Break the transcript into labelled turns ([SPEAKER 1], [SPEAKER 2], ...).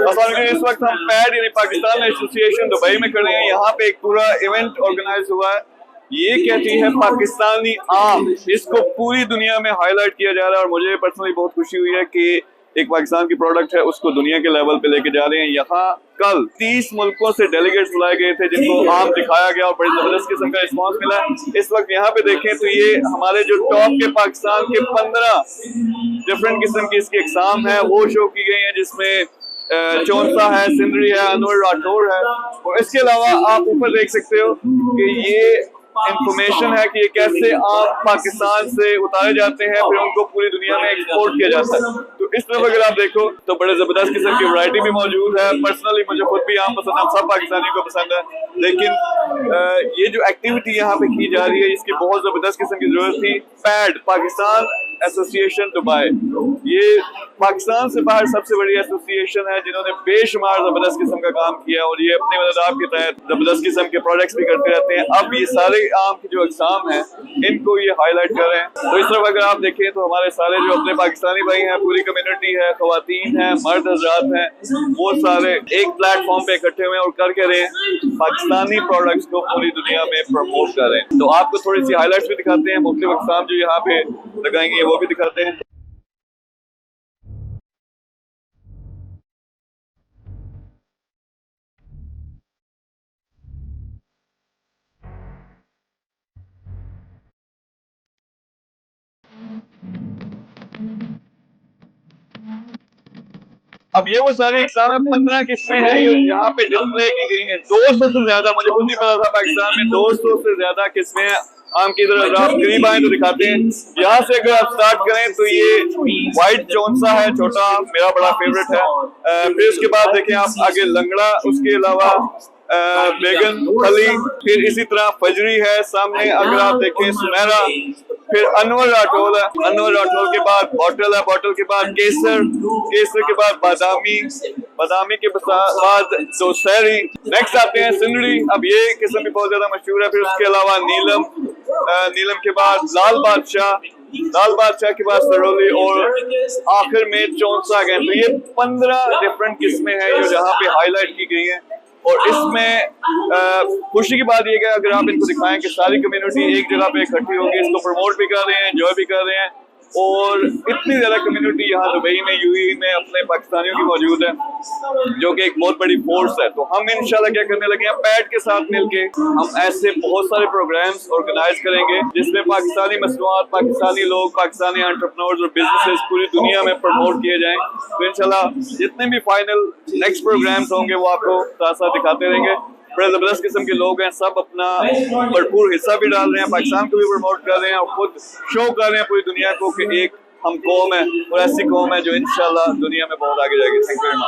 [SPEAKER 1] इस वक्त हम पैड यानी पाकिस्तान एसोसिएशन दुबई में खड़े हैं। यहाँ पे एक पूरा इवेंट ऑर्गेनाइज हुआ है। ये कहती है पाकिस्तानी आम, इसको पूरी दुनिया में हाईलाइट किया जा रहा है और मुझे पर्सनली बहुत खुशी हुई है कि एक पाकिस्तान की प्रोडक्ट है उसको दुनिया के लेवल पे लेके जा रहे हैं। यहाँ कल 30 मुल्कों से डेलीगेट्स बुलाए गए थे जिनको आम दिखाया गया और बड़ी जबरदस्त किस्म का रिस्पॉन्स मिला। इस वक्त यहाँ पे देखें तो ये हमारे जो टॉप के पाकिस्तान के 15 डिफरेंट किस्म की इसकी इकसाम है वो शो की गई है, जिसमें चौंसा है, सिंदरी है, अनवर राठौर है। और इसके अलावा आप ऊपर देख सकते हो कि ये इंफॉर्मेशन है कि ये कैसे आम पाकिस्तान से उतारे जाते हैं फिर उनको पूरी दुनिया में एक्सपोर्ट किया जाता है। तो इस तरफ अगर आप देखो तो बड़े जबरदस्त किस्म की वैरायटी भी मौजूद है। पर्सनली मुझे खुद भी आम पसंद है, सब पाकिस्तानियों को पसंद है, लेकिन ये जो एक्टिविटी यहाँ पे की जा रही है इसकी बहुत जबरदस्त किस्म की जरूरत थी। पैड पाकिस्तान एसोसिएशन दुबई, ये पाकिस्तान से बाहर सबसे बड़ी एसोसिएशन है जिन्होंने बेशुमार जबरदस्त किस्म का काम किया है और ये अपने मददाब के तहत जबरदस्त किस्म के प्रोजेक्ट्स भी करते रहते हैं। अब ये सारे आम की जो अक़साम है इनको ये हाईलाइट कर रहे हैं। तो इस तरफ अगर आप देखें तो हमारे सारे जो अपने पाकिस्तानी भाई हैं, पूरी कम्युनिटी है, ख़वातीन हैं, मर्द हज़रात हैं, वो सारे एक प्लेटफॉर्म पे इकट्ठे हुए और कर रहे हैं पाकिस्तानी प्रोडक्ट्स को पूरी दुनिया में प्रमोट कर रहे हैं। तो आपको थोड़ी सी हाईलाइट्स भी दिखाते हैं, मुख्तलिफ अक़साम जो यहाँ पे लगाएंगे वो भी दिखाते हैं। अब ये वो सारे इकसाम है, 15 किस्में हैं यहाँ पे डिस्प्ले की गई हैं। 200 से ज्यादा, मुझे खुद नहीं पता था पाकिस्तान में 200 से ज्यादा किस्में हैं आम की। तरह आप करीब आए तो दिखाते हैं। यहाँ से अगर आप स्टार्ट करें तो ये व्हाइट चौंसा है, छोटा आम, मेरा बड़ा फेवरेट है। फिर उसके बाद देखें आप आगे लंगड़ा, उसके अलावा बैगन फली, फिर इसी तरह फजरी है सामने अगर आप देखें, सुनहरा, फिर अनवर राठौर है, अनवर राठौर के बाद बॉटल है, बॉटल के बाद केसर, केसर के बाद बादामी, बादामी के बाद दोसहरी, नेक्स्ट आते हैं सिंदड़ी। अब ये किस्म भी बहुत ज्यादा मशहूर है। फिर उसके अलावा नीलम, नीलम के बाद लाल बादशाह, लाल बादशाह के बाद सरोली और आखिर में चौंसा गए। तो ये 15 डिफरेंट किस्में हैं जो जहाँ पे हाईलाइट की गई हैं। और इसमें खुशी की बात यह है अगर आप इनको दिखाएं कि सारी कम्युनिटी एक जगह पे इकट्ठी होगी, इसको प्रमोट भी कर रहे हैं, एंजॉय भी कर रहे हैं। और इतनी ज्यादा कम्युनिटी यहाँ दुबई में, यूएई में अपने पाकिस्तानियों की मौजूद है जो कि एक बहुत बड़ी फोर्स है। तो हम इंशाल्लाह क्या करने लगे हैं, पैड के साथ मिलके हम ऐसे बहुत सारे प्रोग्राम्स ऑर्गेनाइज करेंगे जिसमें पाकिस्तानी मसनूआत, पाकिस्तानी लोग, पाकिस्तानी एंटरप्रेन्योर्स और बिजनेसेस पूरी दुनिया में प्रमोट किए जाएं। तो इंशाल्लाह जितने भी फाइनल नेक्स्ट प्रोग्राम्स होंगे वो आपको साथ साथ दिखाते रहेंगे। बड़े जबरदस्त किस्म के लोग हैं, सब अपना भरपूर हिस्सा भी डाल रहे हैं, पाकिस्तान को भी प्रमोट कर रहे हैं और खुद शो कर रहे हैं पूरी दुनिया को कि एक हम कौम है और ऐसी कौम है जो इंशाल्लाह दुनिया में बहुत आगे जाएगी। Thank you very much.